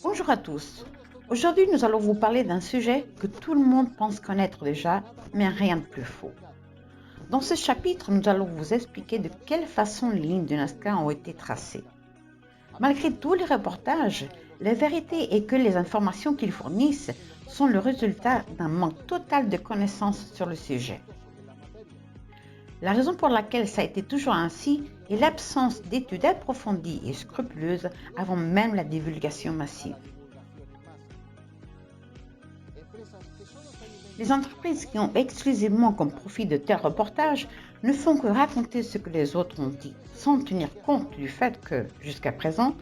Bonjour à tous. Aujourd'hui, nous allons vous parler d'un sujet que tout le monde pense connaître déjà, mais rien de plus faux. Dans ce chapitre, nous allons vous expliquer de quelle façon les lignes de Nazca ont été tracées. Malgré tous les reportages, la vérité est que les informations qu'ils fournissent sont le résultat d'un manque total de connaissances sur le sujet. La raison pour laquelle ça a été toujours ainsi est l'absence d'études approfondies et scrupuleuses avant même la divulgation massive. Les entreprises qui ont exclusivement comme profit de tels reportages ne font que raconter ce que les autres ont dit, sans tenir compte du fait que, jusqu'à présent,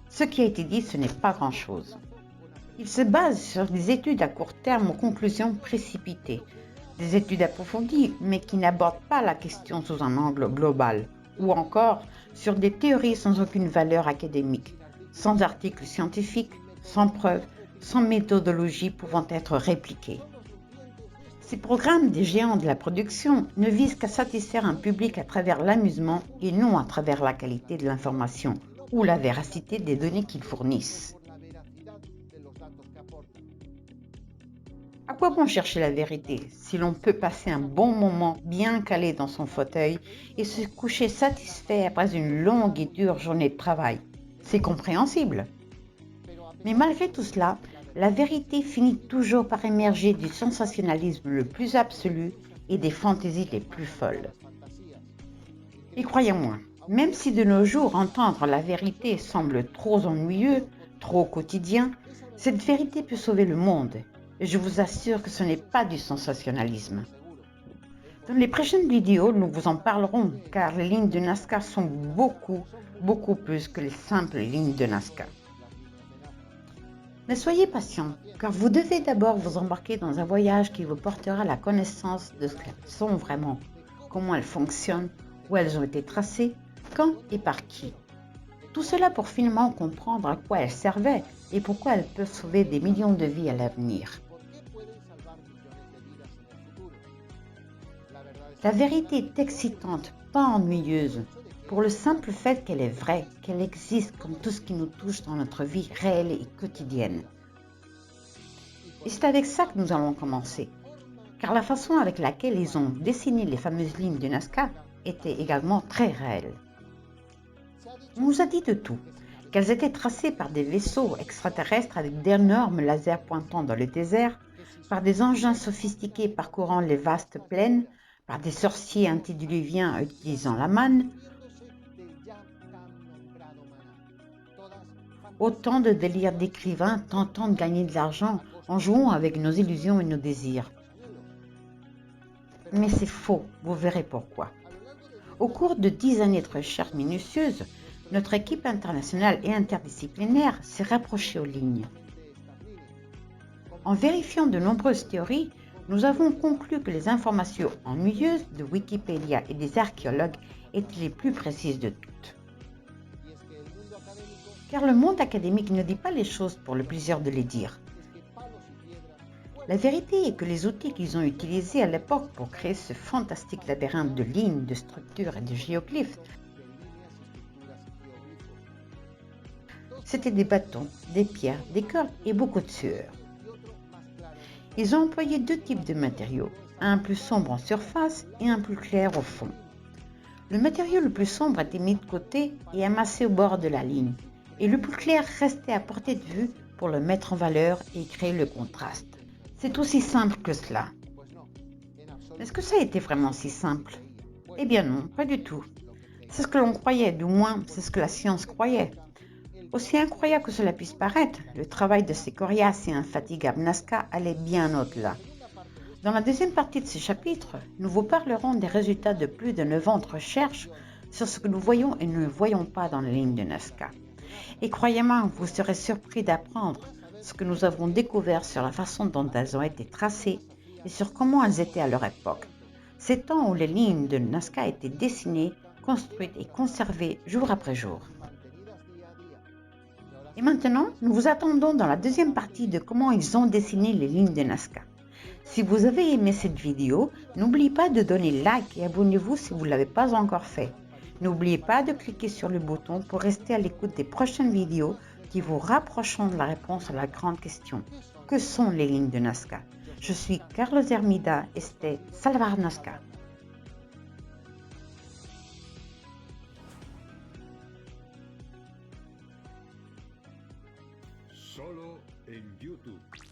ce qui a été dit, ce n'est pas grand-chose. Ils se basent sur des études à court terme aux conclusions précipitées, des études approfondies mais qui n'abordent pas la question sous un angle global, ou encore sur des théories sans aucune valeur académique, sans articles scientifiques, sans preuves, sans méthodologie pouvant être répliquée. Ces programmes des géants de la production ne visent qu'à satisfaire un public à travers l'amusement et non à travers la qualité de l'information ou la véracité des données qu'ils fournissent. À quoi bon chercher la vérité si l'on peut passer un bon moment bien calé dans son fauteuil et se coucher satisfait après une longue et dure journée de travail? C'est compréhensible. Mais malgré tout cela, la vérité finit toujours par émerger du sensationnalisme le plus absolu et des fantaisies les plus folles. Et croyez-moi, même si de nos jours entendre la vérité semble trop ennuyeux, trop quotidien, cette vérité peut sauver le monde. Et je vous assure que ce n'est pas du sensationnalisme. Dans les prochaines vidéos, nous vous en parlerons car les lignes de Nazca sont beaucoup plus que les simples lignes de Nazca. Mais soyez patient, car vous devez d'abord vous embarquer dans un voyage qui vous portera à la connaissance de ce qu'elles sont vraiment, comment elles fonctionnent, où elles ont été tracées, quand et par qui. Tout cela pour finalement comprendre à quoi elles servaient et pourquoi elles peuvent sauver des millions de vies à l'avenir. La vérité est excitante, pas ennuyeuse, pour le simple fait qu'elle est vraie, qu'elle existe comme tout ce qui nous touche dans notre vie réelle et quotidienne. Et c'est avec ça que nous allons commencer, car la façon avec laquelle ils ont dessiné les fameuses lignes de Nazca était également très réelle. On nous a dit de tout, qu'elles étaient tracées par des vaisseaux extraterrestres avec d'énormes lasers pointant dans le désert, par des engins sophistiqués parcourant les vastes plaines, par des sorciers antédiluviens utilisant la manne. Autant de délires d'écrivains tentant de gagner de l'argent en jouant avec nos illusions et nos désirs. Mais c'est faux, vous verrez pourquoi. Au cours de 10 années de recherche minutieuse, notre équipe internationale et interdisciplinaire s'est rapprochée aux lignes. En vérifiant de nombreuses théories, nous avons conclu que les informations ennuyeuses de Wikipédia et des archéologues étaient les plus précises de toutes. Car le monde académique ne dit pas les choses pour le plaisir de les dire. La vérité est que les outils qu'ils ont utilisés à l'époque pour créer ce fantastique labyrinthe de lignes, de structures et de géoglyphes, c'était des bâtons, des pierres, des cordes et beaucoup de sueur. Ils ont employé deux types de matériaux, un plus sombre en surface et un plus clair au fond. Le matériau le plus sombre était mis de côté et amassé au bord de la ligne, et le plus clair restait à portée de vue pour le mettre en valeur et créer le contraste. C'est aussi simple que cela. Est-ce que ça a été vraiment si simple? Eh bien non, pas du tout. C'est ce que l'on croyait, du moins c'est ce que la science croyait. Aussi incroyable que cela puisse paraître, le travail de ces coriaces et infatigables Nazca allait bien au-delà. Dans la deuxième partie de ce chapitre, nous vous parlerons des résultats de plus de 9 ans de recherche sur ce que nous voyons et ne voyons pas dans les lignes de Nazca. Et croyez-moi, vous serez surpris d'apprendre ce que nous avons découvert sur la façon dont elles ont été tracées et sur comment elles étaient à leur époque. Ces temps où les lignes de Nazca étaient dessinées, construites et conservées jour après jour. Et maintenant, nous vous attendons dans la deuxième partie de comment ils ont dessiné les lignes de Nazca. Si vous avez aimé cette vidéo, n'oubliez pas de donner like et abonnez-vous si vous ne l'avez pas encore fait. N'oubliez pas de cliquer sur le bouton pour rester à l'écoute des prochaines vidéos qui vous rapprocheront de la réponse à la grande question. Que sont les lignes de Nazca? Je suis Carlos Hermida, este Salvar Nazca. Solo en YouTube.